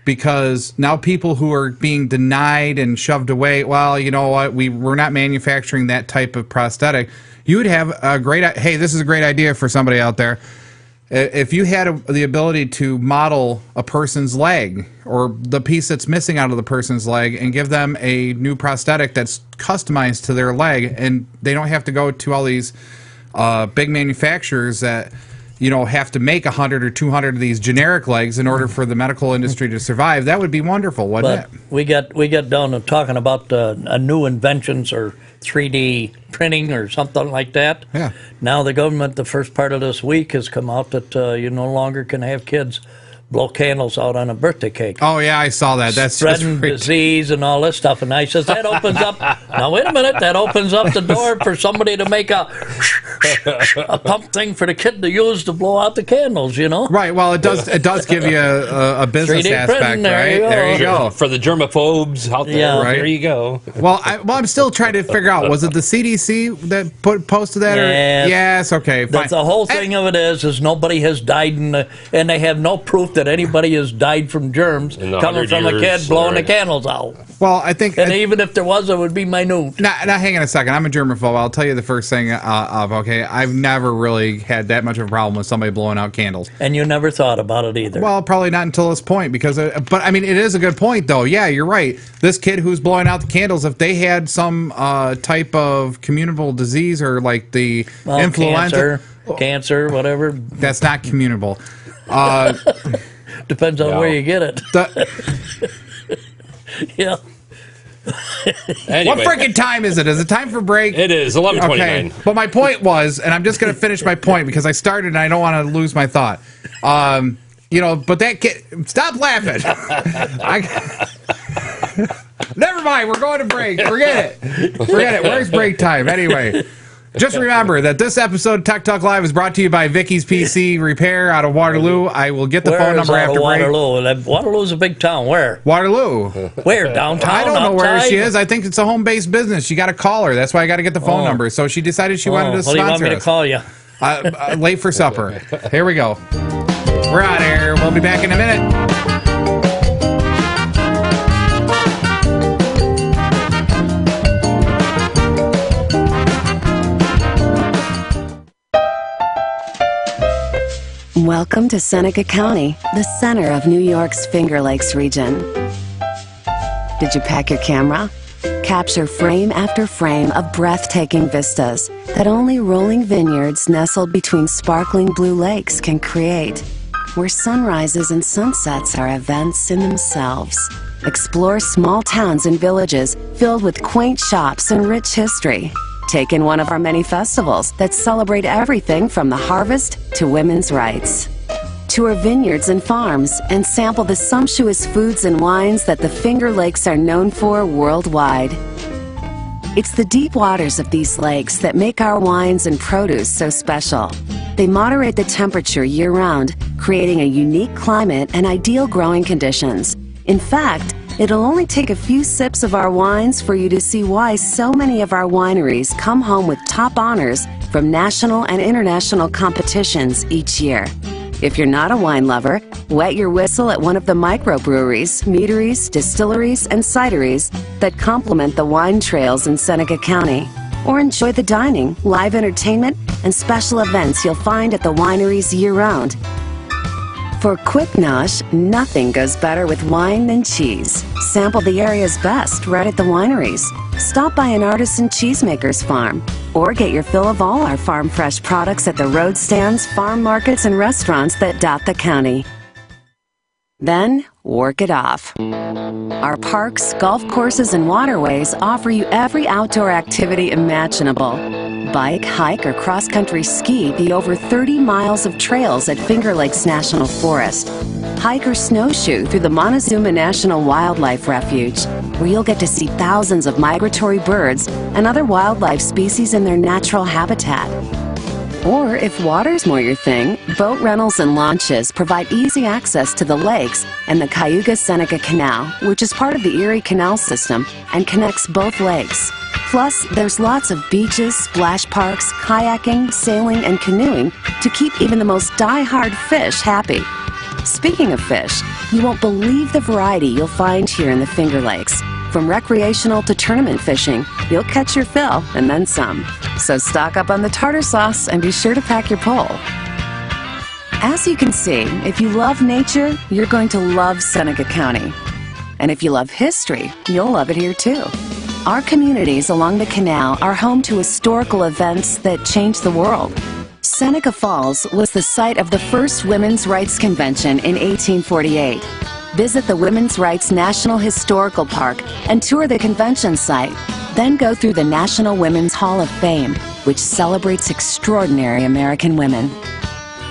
because now people who are being denied and shoved away, well, you know what, we're not manufacturing that type of prosthetic. You would have a great, hey, this is a great idea for somebody out there. If you had the ability to model a person's leg or the piece that's missing out of the person's leg and give them a new prosthetic that's customized to their leg, and they don't have to go to all these big manufacturers that, you know, have to make 100 or 200 of these generic legs in order for the medical industry to survive, that would be wonderful, wouldn't it? We get down to talking about new inventions or 3D printing or something like that. Yeah. Now the government, the first part of this week, has come out that you no longer can have kids blow candles out on a birthday cake. Oh, yeah, I saw that. That's spreading disease and all this stuff. And I says, that opens up, now wait a minute, that opens up the door for somebody to make a pump thing for the kid to use to blow out the candles, you know? Right, well, it does give you a business 3D aspect, printing, right? There you go. For the germaphobes out there, right? There you go. Well, I'm still trying to figure out, was it the CDC that posted that? Yes. Or? Yes, okay, fine. The whole thing of it is nobody has died, and they have no proof that anybody has died from germs coming from a kid blowing the candles out. Well, I think... And even if there was, it would be minute. Now, hang on a second. I'm a germaphobe. I'll tell you the first thing okay, I've never really had that much of a problem with somebody blowing out candles. And you never thought about it either. Well, probably not until this point, because... but, I mean, it is a good point, though. Yeah, you're right. This kid who's blowing out the candles, if they had some type of communicable disease or, like, the influenza... Cancer, whatever. That's not communicable. Depends on where you get it. Yeah. Anyway. What freaking time is it? Is it time for break? It is 11:29. Okay. But my point was, and I'm just going to finish my point because I started and I don't want to lose my thought. You know, but that kid, stop laughing. Never mind. We're going to break. Forget it. Where's break time? Anyway. Just remember that this episode of Tech Talk Live is brought to you by Vicky's PC Repair out of Waterloo. I will get the phone number after break. Waterloo? Waterloo's a big town. Where? Waterloo. Where? Downtown? I don't know where she is. I think it's a home-based business. You got to call her. That's why I got to get the phone number. So she decided she wanted to sponsor us. What do you want me to call you? Late for supper. Here we go. We're out of here. We'll be back in a minute. Welcome to Seneca County, the center of New York's Finger Lakes region. Did you pack your camera? Capture frame after frame of breathtaking vistas that only rolling vineyards nestled between sparkling blue lakes can create, where sunrises and sunsets are events in themselves. Explore small towns and villages filled with quaint shops and rich history. Take in one of our many festivals that celebrate everything from the harvest to women's rights. Tour vineyards and farms and sample the sumptuous foods and wines that the Finger Lakes are known for worldwide. It's the deep waters of these lakes that make our wines and produce so special. They moderate the temperature year-round, creating a unique climate and ideal growing conditions. In fact, it'll only take a few sips of our wines for you to see why so many of our wineries come home with top honors from national and international competitions each year. If you're not a wine lover, wet your whistle at one of the microbreweries, meaderies, distilleries, and cideries that complement the wine trails in Seneca County. Or enjoy the dining, live entertainment, and special events you'll find at the wineries year-round. For quick nosh, nothing goes better with wine than cheese. Sample the area's best right at the wineries. Stop by an artisan cheesemaker's farm. Or get your fill of all our farm fresh products at the road stands, farm markets, and restaurants that dot the county. Then, work it off. Our parks, golf courses, and waterways offer you every outdoor activity imaginable. Bike, hike, or cross-country ski the over 30 miles of trails at Finger Lakes National Forest. Hike or snowshoe through the Montezuma National Wildlife Refuge, where you'll get to see thousands of migratory birds and other wildlife species in their natural habitat. Or if water's more your thing, boat rentals and launches provide easy access to the lakes and the Cayuga-Seneca Canal, which is part of the Erie Canal system and connects both lakes. Plus, there's lots of beaches, splash parks, kayaking, sailing, and canoeing to keep even the most die-hard fish happy. Speaking of fish, You won't believe the variety you'll find here in the Finger Lakes. From recreational to tournament fishing, you'll catch your fill and then some. So stock up on the tartar sauce and be sure to pack your pole. As you can see, if you love nature, you're going to love Seneca County. And if you love history, you'll love it here too. Our communities along the canal are home to historical events that changed the world. Seneca Falls was the site of the first Women's Rights Convention in 1848. Visit the Women's Rights National Historical Park and tour the convention site. Then go through the National Women's Hall of Fame, which celebrates extraordinary American women.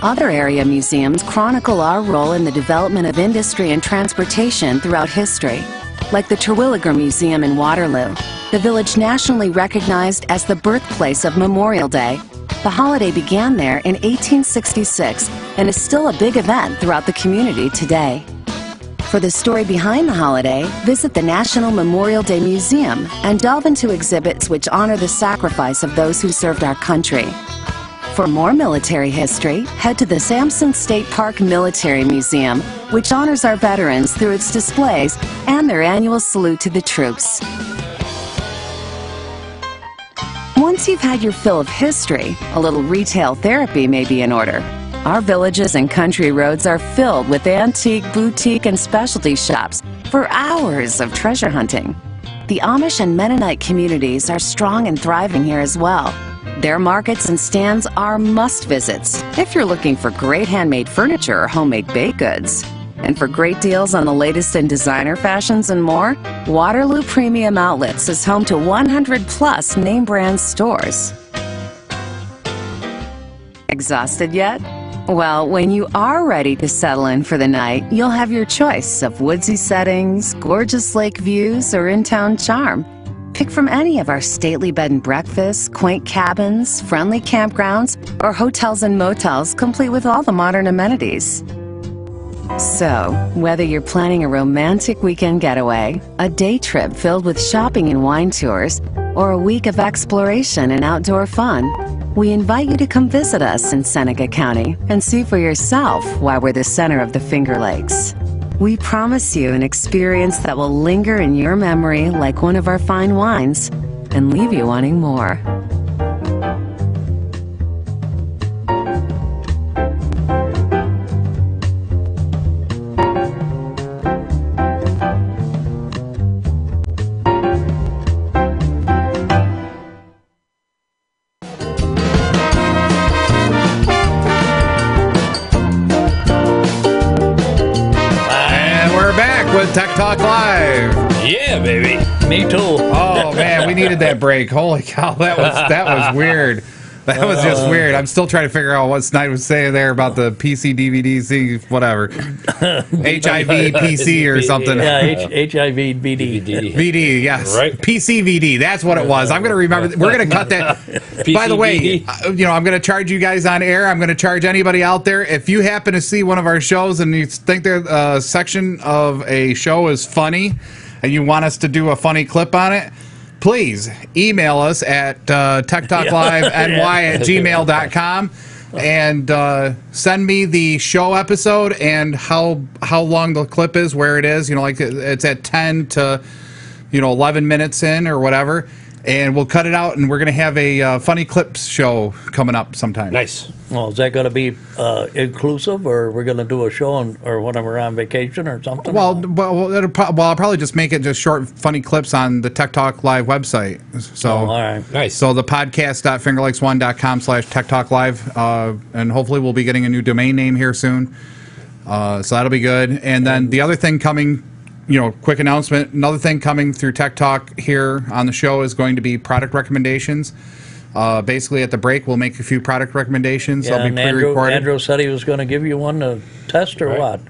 Other area museums chronicle our role in the development of industry and transportation throughout history, like the Terwilliger Museum in Waterloo, the village nationally recognized as the birthplace of Memorial Day. The holiday began there in 1866 and is still a big event throughout the community today. For the story behind the holiday, visit the National Memorial Day Museum and delve into exhibits which honor the sacrifice of those who served our country. For more military history, head to the Sampson State Park Military Museum, which honors our veterans through its displays and their annual salute to the troops. Once you've had your fill of history, a little retail therapy may be in order. Our villages and country roads are filled with antique, boutique, and specialty shops for hours of treasure hunting. The Amish and Mennonite communities are strong and thriving here as well. Their markets and stands are must-visits if you're looking for great handmade furniture or homemade baked goods. And for great deals on the latest in designer fashions and more, Waterloo Premium Outlets is home to 100-plus name-brand stores. Exhausted yet? Well, when you are ready to settle in for the night, you'll have your choice of woodsy settings, gorgeous lake views, or in-town charm. Pick from any of our stately bed and breakfasts, quaint cabins, friendly campgrounds, or hotels and motels complete with all the modern amenities. So, whether you're planning a romantic weekend getaway, a day trip filled with shopping and wine tours, or a week of exploration and outdoor fun, we invite you to come visit us in Seneca County and see for yourself why we're the center of the Finger Lakes. We promise you an experience that will linger in your memory like one of our fine wines and leave you wanting more. Tech Talk Live. Yeah, baby. Me too. Oh man, we needed that break. Holy cow, that was weird. That was just weird. I'm still trying to figure out what Snyder was saying there about the PC, DVD, whatever. HIV, PC or something. Yeah, HIV, VD. VD, yes. Right. PCVD, that's what it was. I'm going to remember. We're going to cut that. By the way, I'm going to charge you guys on air. I'm going to charge anybody out there. If you happen to see one of our shows and you think a section of a show is funny and you want us to do a funny clip on it, please email us at techtalkliveny@gmail.com and send me the show episode and how long the clip is, where it is. Like it's at 10 to 11 minutes in or whatever, and we'll cut it out. And we're gonna have a funny clips show coming up sometime. Nice. Well, is that going to be inclusive, or we're going to do a show or when we're on vacation or something? Well, I'll probably just make it just short, funny clips on the Tech Talk Live website. So, all right. Nice. So the podcast.fingerlakes1.com/Tech Talk Live, and hopefully we'll be getting a new domain name here soon. So that'll be good. And then the other thing coming, quick announcement, another thing coming through Tech Talk here on the show is going to be product recommendations. Basically, at the break, we'll make a few product recommendations. Yeah, They'll be pre-recorded. Andrew said he was going to give you one to test, or what?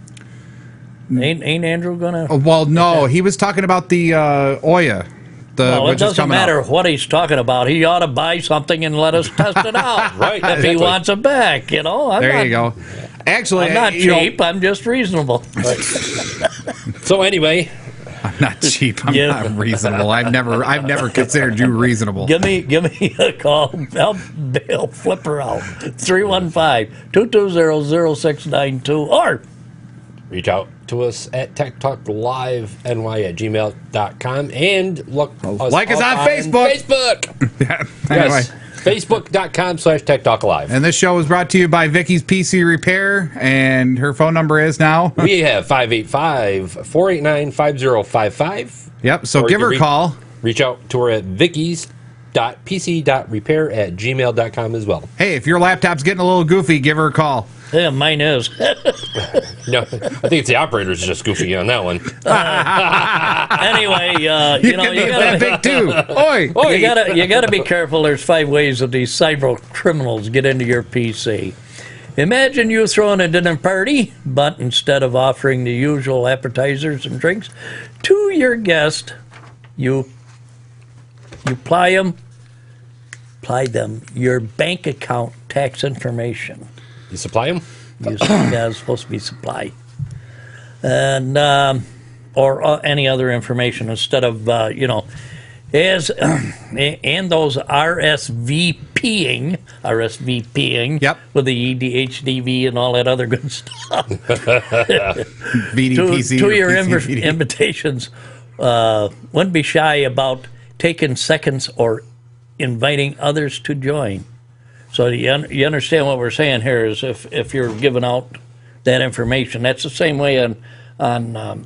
Ain't Andrew going to? Well, no. He was talking about the Ouya. Well, it doesn't matter what he's talking about. He ought to buy something and let us test it out. Right. If he wants it back, There you go. Actually, I'm not cheap. I'm just reasonable. Right. So anyway, I'm not cheap. I'm not reasonable. I've never considered you reasonable. Give me a call. I'll flip her out. 315-220-0692 or reach out to us at techtalkliveny@gmail.com and look us Like us up on Facebook. Facebook. Yeah. Anyway. Yes. Facebook.com/techtalkalive. And this show is brought to you by Vicky's PC Repair, and her phone number is now. We have 585-489-5055. Yep, so Or give you her can a call. Reach out to her at vickys.pc.repair@gmail.com as well. Hey, if your laptop's getting a little goofy, give her a call. Yeah, mine is. No, I think it's the operator's just goofy on that one. Anyway, you know, You you that gotta, big too. Oi. you gotta be careful. There's 5 ways that these cyber criminals get into your PC. Imagine you throwing a dinner party, but instead of offering the usual appetizers and drinks to your guest, you ply them your bank account tax information. You supply them? Yeah, it's supposed to be supply, and or any other information instead of you know, as and those RSVPing, Yep. with the EDHDV and all that other good stuff VDPC to or your PCVD. invitations. Wouldn't be shy about taking seconds or inviting others to join. So you understand what we're saying here is if you're giving out that information, that's the same way on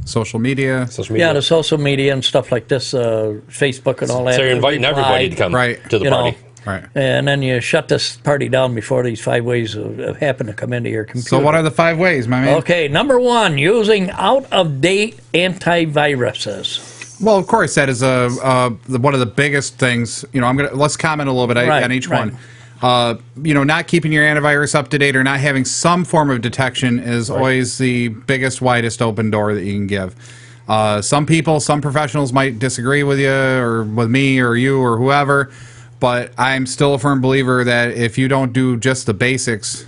Social media. the social media and stuff like this, Facebook and all that. So you're inviting Reply, everybody to come Right. to the you party. know, Right. and then you shut this party down before these 5 ways happen to come into your computer. So what are the 5 ways, my man? Okay, number 1, using out-of-date antiviruses. Well, of course, that is one of the biggest things. You know, let's comment a little bit Right, on each right. one. You know, not keeping your antivirus up to date or not having some form of detection is always the biggest, widest open door that you can give. Some professionals might disagree with you or with me or you or whoever, but I'm still a firm believer that if you don't do just the basics,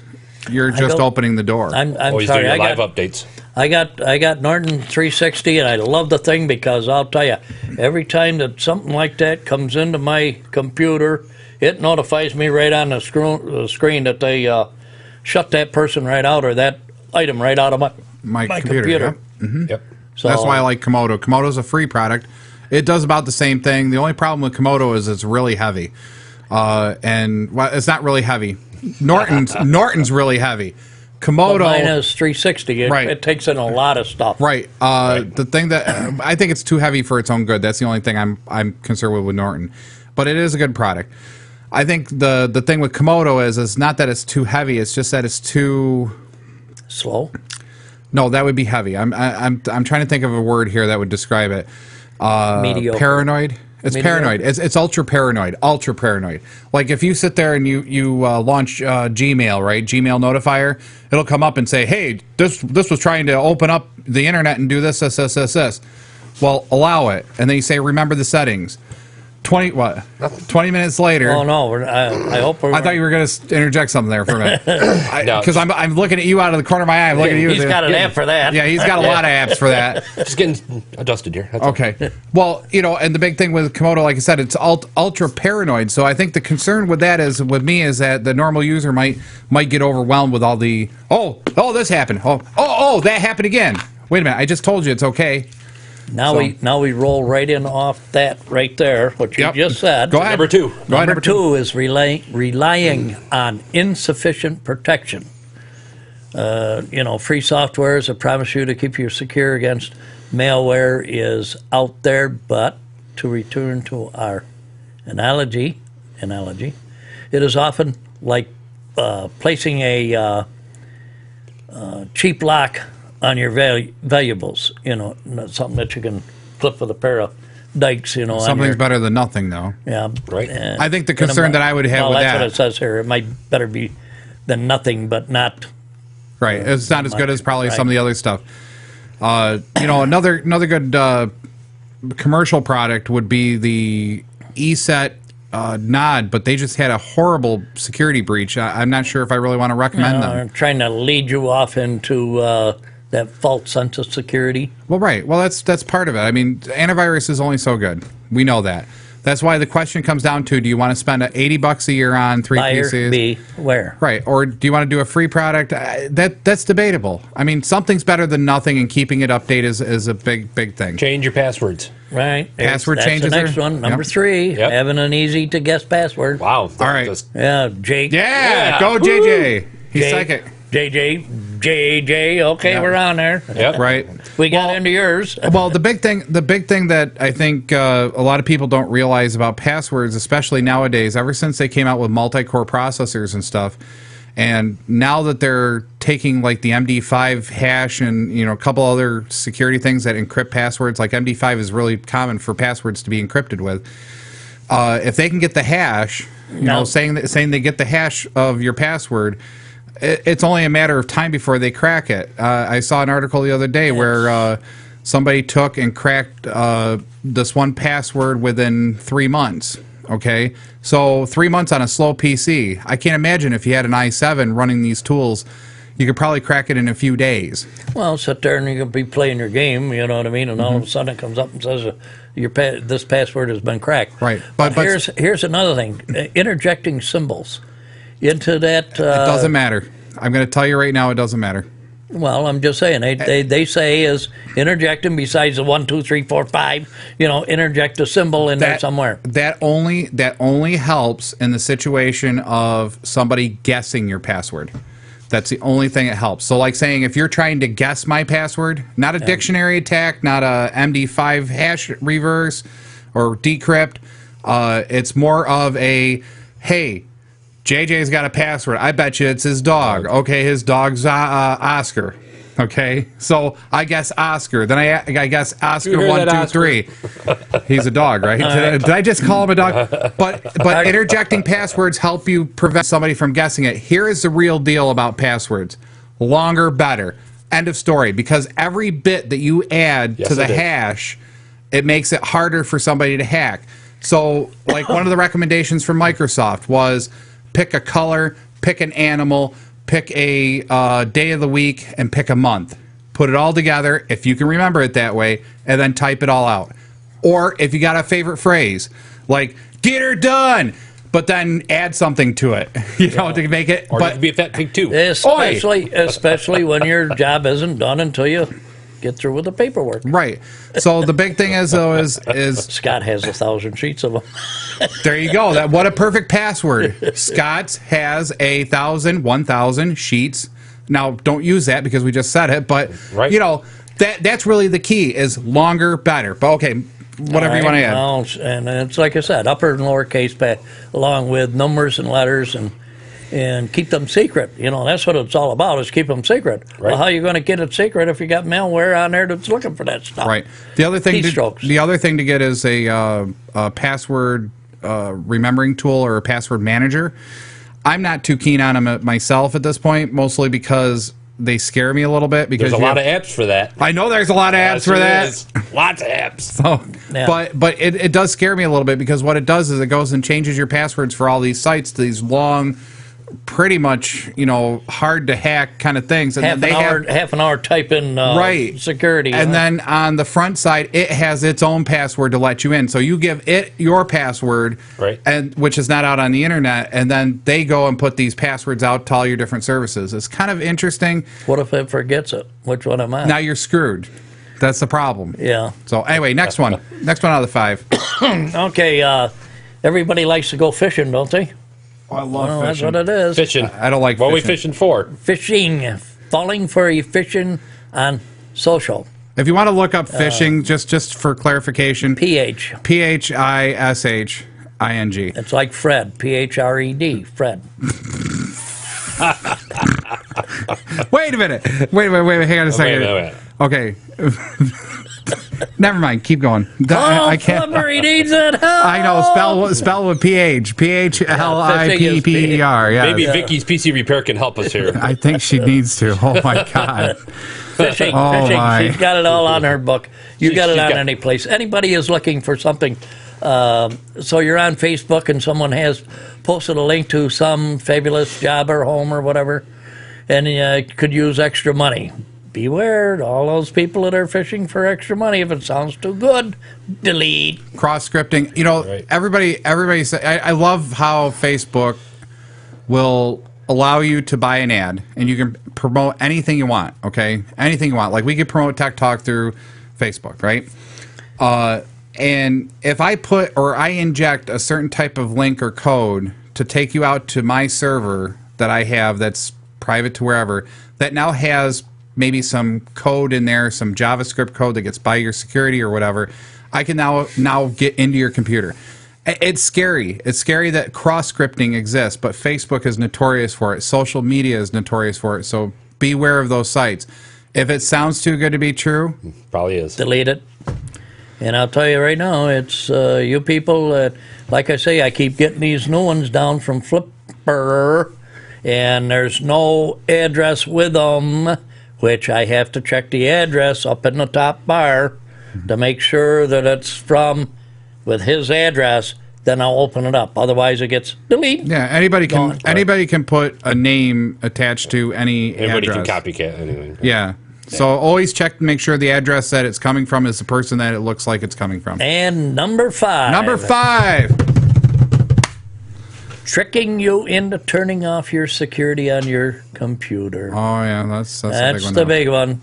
you're just opening the door. I'm Always sorry, do your I live updates. got Norton 360, and I love the thing because I'll tell you, every time that something like that comes into my computer, it notifies me right on the screen that they shut that person right out or that item right out of my computer. Yep. Yep. So That's why I like Komodo. Komodo's a free product. It does about the same thing. The only problem with Komodo is it's really heavy. And well, it's not really heavy. Norton's really heavy. Komodo. mine is 360. Right. It takes in a lot of stuff. Right. The thing that I think it's too heavy for its own good. That's the only thing I'm concerned with Norton. But it is a good product. I think the thing with Komodo is not that it's too heavy. It's just that it's too. Slow. No, that would be heavy. I'm trying to think of a word here that would describe it. Mediocre. Paranoid. It's Mediocre. paranoid. It's ultra paranoid. Ultra paranoid. Like if you sit there and you launch Gmail, right? Gmail notifier, it'll come up and say, "Hey, this was trying to open up the internet and do this. Well, allow it, and then you say, "Remember the settings." 20 minutes later. Oh no! I hope we're. I thought you were going to interject something there for a minute. No. Because I'm looking at you out of the corner of my eye. I'm looking at you. He's got an app for that. Yeah, he's got a lot of apps for that. Just getting adjusted here. That's all. Okay. Well, you know, and the big thing with Komodo, like I said, it's ultra paranoid. So I think the concern with that is that the normal user might get overwhelmed with all the this happened. Oh, that happened again. Wait a minute, I just told you it's okay. Now we roll right in off that right there, what you Yep. just said. Go ahead. Number 2. Go ahead, Number two is relying on insufficient protection. Free softwares that promise you to keep you secure against malware is out there, but to return to our analogy, it is often like placing a cheap lock on your valuables, something that you can flip with a pair of dikes, Something's better than nothing, though. Yeah. Right. I think the concern that I would have with that's that. what it says here. It might better be than nothing, but not. Right. It's not as good as probably Right. some of the other stuff. Another good commercial product would be the ESET Nod, but they just had a horrible security breach. I'm not sure if I really want to recommend them. Trying to lead you off into that false sense of security. Well, right. Well, that's part of it. I mean, antivirus is only so good. We know that. That's why the question comes down to: do you want to spend $80 a year on 3 Buyer, PCs? beware. Right, or do you want to do a free product? That's debatable. I mean, something's better than nothing, and keeping it updated is a big thing. Change your passwords. Right. Password That's changes the next there? one. Number Yep. 3, Yep. having an easy to guess password. Wow. All right. Yeah, Jake. Yeah, go JJ. He's Jake, psychic. JJ. Okay, we're on there. Yep. Right. We got into yours. Well, the big thing that I think a lot of people don't realize about passwords, especially nowadays, ever since they came out with multi-core processors and stuff, and now that they're taking like the MD5 hash and a couple other security things that encrypt passwords, like MD5 is really common for passwords to be encrypted with. If they can get the hash, saying they get the hash of your password, it's only a matter of time before they crack it. I saw an article the other day where somebody took and cracked this one password within 3 months. Okay, so 3 months on a slow PC. I can't imagine if you had an i7 running these tools, you could probably crack it in a few days. Well, sit there and you could be playing your game, you know what I mean? And all of a sudden it comes up and says this password has been cracked. Right. But here's another thing: interjecting symbols into that. It doesn't matter. I'm going to tell you right now, it doesn't matter. Well, I'm just saying they say is interjecting besides the 1, 2, 3, 4, 5. Interject a symbol in there somewhere. That only helps in the situation of somebody guessing your password. That's the only thing it helps. So, like saying, if you're trying to guess my password, not a dictionary attack, not a MD5 hash reverse or decrypt. It's more of a, hey, JJ's got a password. I bet you it's his dog. Okay, his dog's Oscar. Okay, so I guess Oscar. Then I guess Oscar 1, 2, 3. He's a dog, right? Did I just call him a dog? But interjecting passwords help you prevent somebody from guessing it. Here is the real deal about passwords: longer, better. End of story. Because every bit that you add to the hash, it makes it harder for somebody to hack. So, like one of the recommendations from Microsoft was, pick a color, pick an animal, pick a day of the week, and pick a month. Put it all together, if you can remember it that way, and then type it all out. Or if you got a favorite phrase, like, get her done, but then add something to it, to make it. Or it could be a fat pig, too. Especially when your job isn't done until you get through with the paperwork. Right. So the big thing is, though, is Scott has 1,000 sheets of them. There you go. What a perfect password. Scott's has 1,000 sheets. Now, don't use that because we just said it, but that's really the key: is longer, better. But okay, whatever you want to add. Well, and it's like I said, upper and lowercase, along with numbers and letters, and keep them secret. That's what it's all about, is keep them secret. Right. Well, how are you going to get it secret if you got malware on there that's looking for that stuff? Right. The other thing to get is a password remembering tool or a password manager. I'm not too keen on them myself at this point, mostly because they scare me a little bit. Because there's a lot of apps for that. I know there's a lot of apps for that. Lots of apps. So, yeah. But it does scare me a little bit, because what it does is it goes and changes your passwords for all these sites to these long, pretty much hard to hack kind of things, and half an hour type in security, and then on the front side it has its own password to let you in. So you give it your password, and which is not out on the internet, and then they go and put these passwords out to all your different services. It's kind of interesting. What if it forgets it? Which one am I? Now you're screwed. That's the problem. Yeah. So anyway, next one out of the 5. Okay. Everybody likes to go fishing, don't they? I love fishing. That's what it is. Fishing. I don't like what fishing. What are we fishing for? Fishing. Falling for a fishing on social. If you want to look up phishing, just for clarification, PH. PHISHING. It's like Fred. PHRED. Fred. Wait a minute. Wait. Hang on a second. Wait. Okay. Never mind. Keep going. I can't. Plumber, needs it. I know. Spell with PH. PHLIPPER. Yeah. Maybe Vicky's PC Repair can help us here. I think she needs to. Oh my God. Fishing. My. She's got it all on her book. You got it on any place. Anybody is looking for something. So you're on Facebook and someone has posted a link to some fabulous job or home or whatever, and could use extra money. beware, all those people that are fishing for extra money. If it sounds too good, delete. Cross scripting. You know, Right. everybody say, I love how Facebook will allow you to buy an ad and you can promote anything you want. Okay, anything you want. Like we could promote Tech Talk through Facebook, right? And if I put or I inject a certain type of link or code to take you out to my server that I have that's private to wherever, that now has maybe some code in there, some JavaScript code that gets by your security or whatever, I can now get into your computer. It's scary. It's scary that cross-scripting exists, but Facebook is notorious for it. Social media is notorious for it. So beware of those sites. If it sounds too good to be true, Probably is. Delete it. And I'll tell you right now, it's you people that, like I say, I keep getting these new ones down from Flipper, and there's no address with them, which I have to check the address up in the top bar to make sure that it's from with his address. Then I'll open it up. Otherwise, it gets deleted. yeah, anybody Gone. can put a name attached to any Anybody address. can copycat anything. Yeah. So always check to make sure the address that it's coming from is the person that it looks like it's coming from. And number 5. Number 5. Tricking you into turning off your security on your computer. Oh yeah, that's That's a the big one. big one.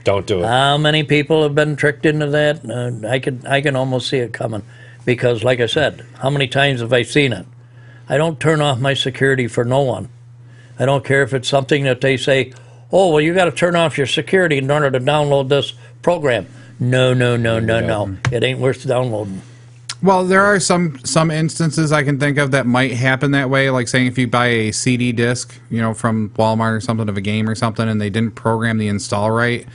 Don't do it. How many people have been tricked into that? I can almost see it coming, because, like I said, how many times have I seen it? I don't turn off my security for no one. I don't care if it's something that they say, oh, well, you got to turn off your security in order to download this program. No. It ain't worth downloading. Well, there are some instances I can think of that might happen that way. Like saying if you buy a CD disc, you know, from Walmart or something of a game or something, and they didn't program the install right.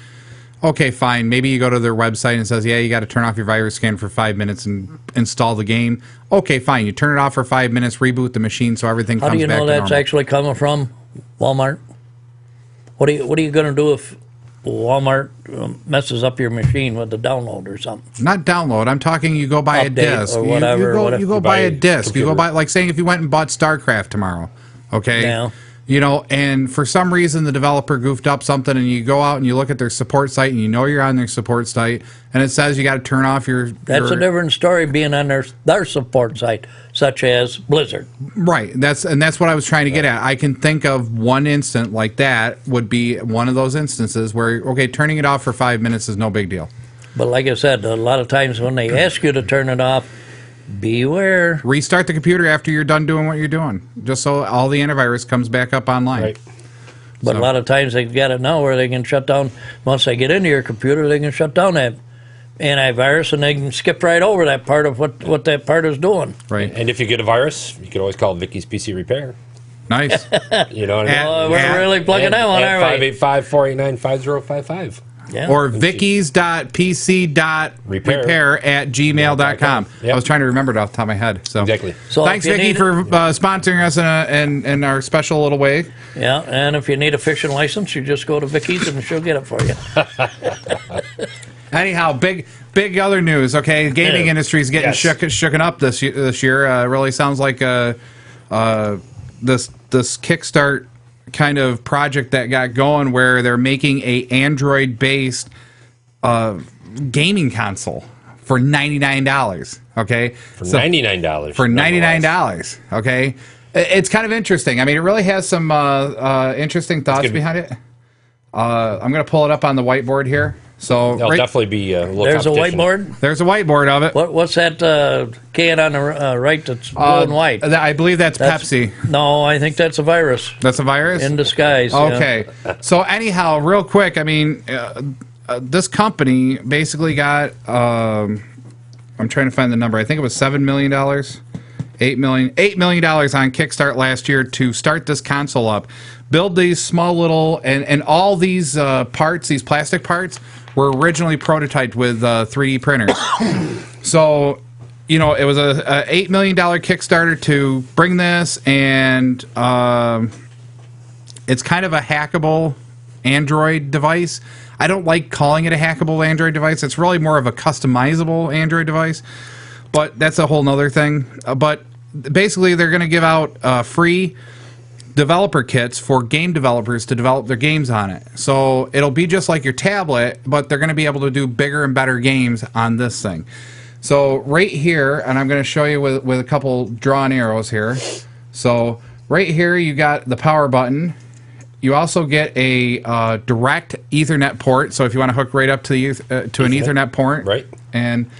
Okay, fine. Maybe you go to their website and it says, yeah, you got to turn off your virus scan for 5 minutes and install the game. Okay, fine. You turn it off for 5 minutes, reboot the machine so everything How comes do you back know to that's normal. actually coming from Walmart? What are you going to do if Walmart messes up your machine with the download or something? Not download. I'm talking you go buy a Update disc. or whatever, You go You buy buy a a disc. You go computer. buy, like saying if you went and bought StarCraft tomorrow, okay? Yeah. You know, and for some reason the developer goofed up something and you go out and you look at their support site and you know you're on their support site and it says you got to turn off your... That's a different story being on their support site, such as Blizzard. Right. That's what I was trying to get at. I can think of one instant like that would be one of those instances where, okay, turning it off for 5 minutes is no big deal. But like I said, a lot of times when they ask you to turn it off, beware. Restart the computer after you're done doing what you're doing, just so all the antivirus comes back up online. Right. But a lot of times they've got it now where they can shut down, once they get into your computer, they can shut down that antivirus and they can skip right over that part of what that part is doing. Right. And if you get a virus, you can always call Vicky's PC Repair. Nice. You know what I mean? Oh, we're Yeah. really plugging that one, aren't we? 585-489-5055. Yeah. Or vickies.pc.repair@gmail.com. Yep. I was trying to remember it off the top of my head. So Exactly. So thanks, if you Vicky, need- for sponsoring us in our special little way. Yeah, and if you need a fishing license, you just go to Vicky's and she'll get it for you. Anyhow, big other news. Okay, gaming Yeah. industry is getting Yes. shooken up this year. Really sounds like this Kickstart kind of project that got going where they're making a Android-based gaming console for $99. Okay, For $99. For $99. Okay, it's kind of interesting. I mean, it really has some interesting thoughts gonna be- behind it. I'm going to pull it up on the whiteboard here. So There'll right- definitely be a little There's a competition. whiteboard. there's a whiteboard of it. What's that can on the right that's blue and white? I believe that's Pepsi. No, I think that's a virus That's a virus? in disguise. yeah. Okay. So anyhow, real quick, I mean, this company basically got, I'm trying to find the number. I think it was $7 million, $8 million on Kickstart last year to start this console up. Build these small little, and all these parts, these plastic parts, were originally prototyped with 3D printers. So, you know, it was a $8 million Kickstarter to bring this, and it's kind of a hackable Android device. I don't like calling it a hackable Android device. It's really more of a customizable Android device, but that's a whole nother thing. But basically, they're going to give out free developer kits for game developers to develop their games on it. So it'll be just like your tablet, but they're going to be able to do bigger and better games on this thing. So right here, and I'm going to show you with a couple drawn arrows here. So right here, you got the power button. You also get a direct Ethernet port. So if you want to hook right up to the to an Ethernet port, Right. And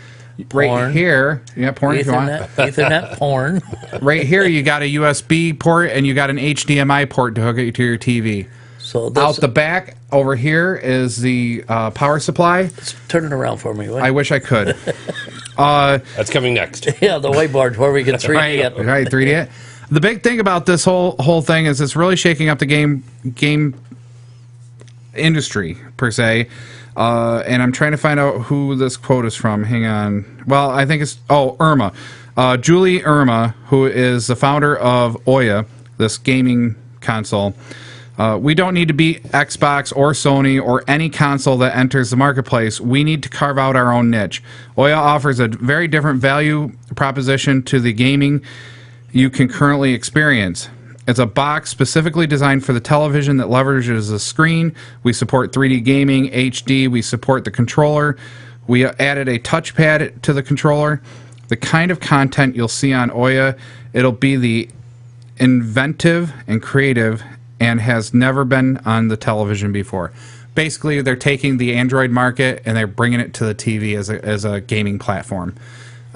right here, yeah, porn if you want. Ethernet porn. Right here, you got a USB port and you got an HDMI port to hook it to your TV. So this, Out the back over here is the power supply. turn it around for me. I wish I could. That's coming next. Yeah, the whiteboard where we can 3D it. Right, 3D it. The big thing about this whole thing is it's really shaking up the game industry per se. And I'm trying to find out who this quote is from. Hang on. Well, I think it's Irma, Julie Irma, who is the founder of Ouya, this gaming console. We don't need to beat Xbox or Sony or any console that enters the marketplace. We need to carve out our own niche. Ouya offers a very different value proposition to the gaming you can currently experience. It's a box specifically designed for the television that leverages the screen. We support 3D gaming, HD. We support the controller. We added a touchpad to the controller. The kind of content you'll see on Ouya, it'll be the inventive and creative and has never been on the television before. Basically, they're taking the Android market and they're bringing it to the TV as a gaming platform.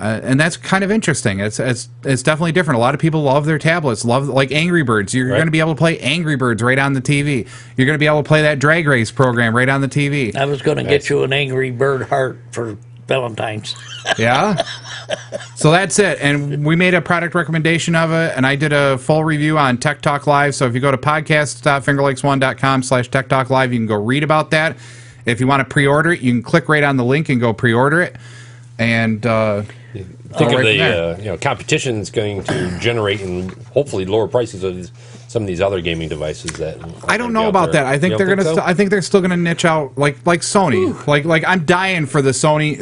And that's kind of interesting. It's definitely different. A lot of people love their tablets, love like Angry Birds. You're going to be able to play Angry Birds right on the TV. You're going to be able to play that Drag Race program right on the TV. I was going to get you an Angry Bird heart for Valentine's. Yeah? So that's it. And we made a product recommendation of it, and I did a full review on Tech Talk Live. So if you go to podcast.fingerlakes1.com/Tech Talk Live, you can go read about that. If you want to pre-order it, you can click right on the link and go pre-order it. And think of the competition is going to generate and hopefully lower prices of some of these other gaming devices that I don't know about that. I think they're gonna. I think they're still gonna niche out like Sony. Like I'm dying for the Sony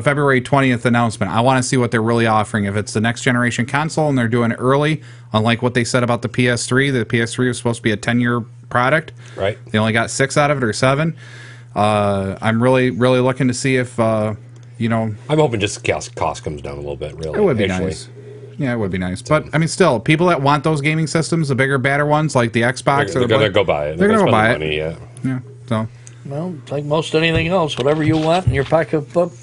February 20th announcement. I want to see what they're really offering. If it's the next generation console and they're doing it early, unlike what they said about the PS3. The PS3 was supposed to be a 10-year product. Right. They only got 6 out of it or 7. I'm really looking to see if. I'm hoping just the cost comes down a little bit, really. It would be nice. Yeah, it would be nice. But, I mean, still, people that want those gaming systems, the bigger, badder ones, like the Xbox. They're going to go buy it. They're going to go buy it. Money, yeah. Yeah, so. Well, it's like most anything else. Whatever you want and your pocketbook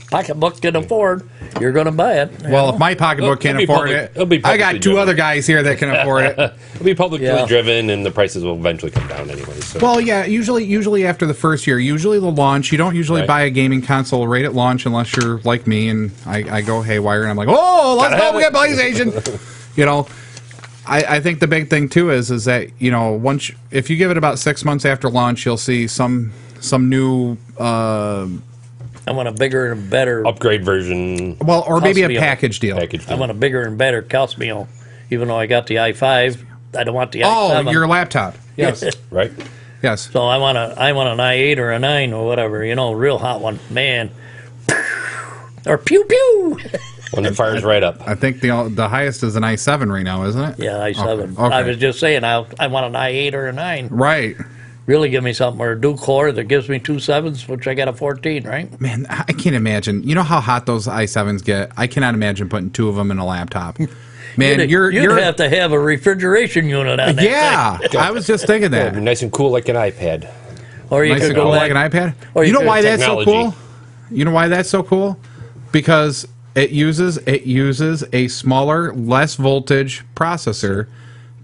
can afford, you're going to buy it. Well, if my pocketbook can't afford it, I got two other guys here that can afford it. It'll be publicly driven, and the prices will eventually come down anyway. So. Well, yeah, usually after the first year, usually the launch, you don't usually buy a gaming console right at launch unless you're like me and I go haywire and I'm like, oh, let's go get PlayStation. I think the big thing too is that if you give it about 6 months after launch, you'll see some new. I want a bigger and better upgrade version. Well, or maybe a package deal. I want a bigger and better cost meal. Even though I got the i5, I don't want the i7. Oh, your laptop. Yes. Right. Yes. So I want an i8 or a 9 or whatever. Real hot one, man. Or pew pew. One that fires right up. I think the highest is an i7 right now, isn't it? Yeah, i7. Okay. I was just saying, I want an i8 or a 9. Right. Really give me something, or a dual core that gives me 2 7s, which I got a 14, right? Man, I can't imagine. You know how hot those i7s get? I cannot imagine putting 2 of them in a laptop. Man, you'd have to have a refrigeration unit on that. Yeah, I was just thinking that. It'd be nice and cool like an iPad. Or you could go like an iPad. Or you know why that's so cool? You know why that's so cool? Because it uses a smaller, less voltage processor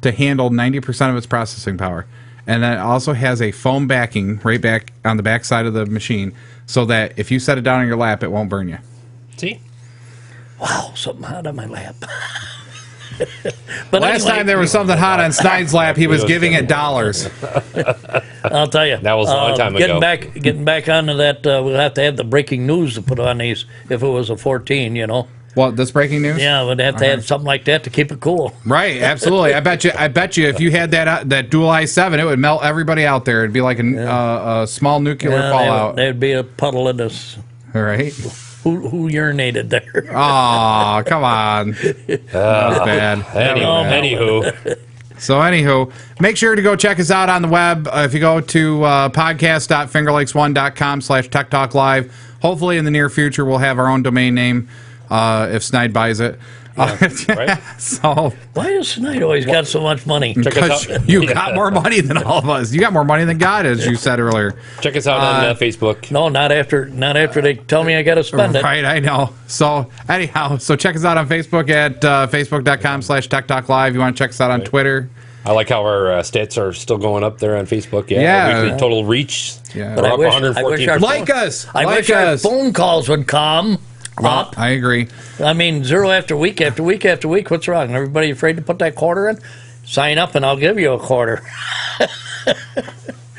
to handle 90% of its processing power. And then it also has a foam backing right back on the back side of the machine so that if you set it down on your lap, it won't burn you. See? Wow, something hot on my lap. But last time there was something hot on Snide's lap, he was giving it dollars. I'll tell you. That was a long time ago. Getting back onto that, we'll have to have the breaking news to put on these if it was a 14, What, this breaking news? Yeah, we'd have to have something like that to keep it cool. Right, absolutely. I bet you if you had that dual i7, it would melt everybody out there. It'd be like a small nuclear fallout. There'd be a puddle in this. All right. Who urinated there? Oh, come on. That was bad. Anywho. So anywho, make sure to go check us out on the web. If you go to podcast.fingerlakes1.com/Tech Talk Live, hopefully in the near future we'll have our own domain name if Snide buys it. Right? So Why does Snide always got so much money? because you got more money than all of us. You got more money than God, as you said earlier. Check us out on Facebook. No, not after they tell me I got to spend it. Right, I know. So anyhow, check us out on Facebook at facebook.com/Tech Talk Live. You want to check us out on Twitter. I like how our stats are still going up there on Facebook. Yeah. Our weekly total reach. Yeah. We're But up 114%. Like us. I Like wish our us. phone calls would come up. I agree. I mean, zero after week after week after week. What's wrong? Everybody afraid to put that quarter in? Sign up and I'll give you a quarter.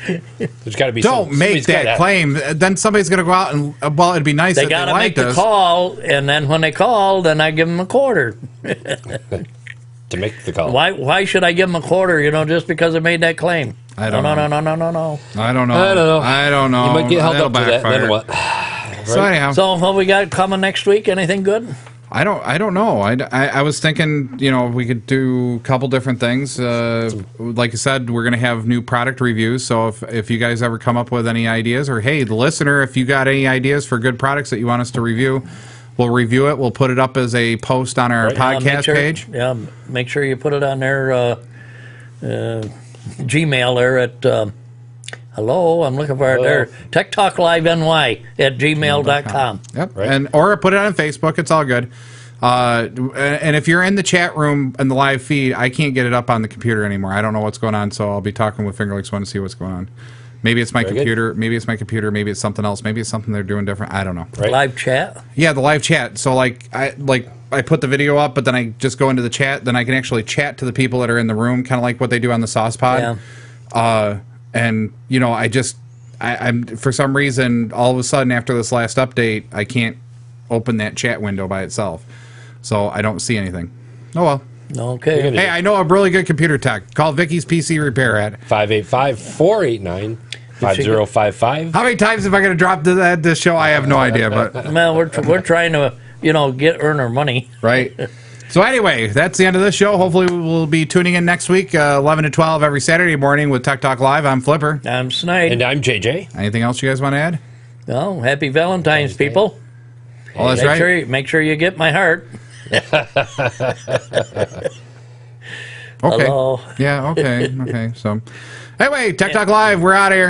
There's got to be Don't make that claim. Then somebody's going to go out and, well, it'd be nice They if got they to make liked the us. call, and then when they call, then I give them a quarter. to make the call. Why should I give them a quarter, just because I made that claim? I don't know. No. I don't know. I don't know. You might get held That'll up to that. backfire. Then what? So anyhow, So what we got coming next week? Anything good? I don't know. I was thinking, we could do a couple different things. Like I said, we're going to have new product reviews. So if you guys ever come up with any ideas, or hey, the listener, if you got any ideas for good products that you want us to review, we'll review it. We'll put it up as a post on our podcast page. Yeah, make sure you put it on their Gmail there at. Hello, I'm looking for it there. Tech Talk Live NY at gmail.com. Yep. Right. Or put it on Facebook. It's all good. And if you're in the chat room and the live feed, I can't get it up on the computer anymore. I don't know what's going on, so I'll be talking with Finger Lakes One to see what's going on. Maybe it's my computer. Maybe it's my computer. Maybe it's something else. Maybe it's something they're doing different. I don't know. Right. Live chat? Yeah, the live chat. So I put the video up, but then I just go into the chat. Then I can actually chat to the people that are in the room, kind of like what they do on the Sauce Pod. Yeah. And I'm for some reason all of a sudden after this last update, I can't open that chat window by itself, so I don't see anything. Oh well. Okay. Hey, I know a really good computer tech. Call Vicky's PC Repair at 585-489-5055. How many times am I going to drop this show? I have no idea, but Well, we're trying to earn our money. right. So anyway, that's the end of this show. Hopefully we'll be tuning in next week, 11 to 12 every Saturday morning with Tech Talk Live. I'm Flipper. I'm Snide. And I'm JJ. Anything else you guys want to add? Well, happy Valentine's, people. Oh, that's right. Make sure you get my heart. Okay. Hello. Yeah, okay. So anyway, Tech Talk Live, we're out of here.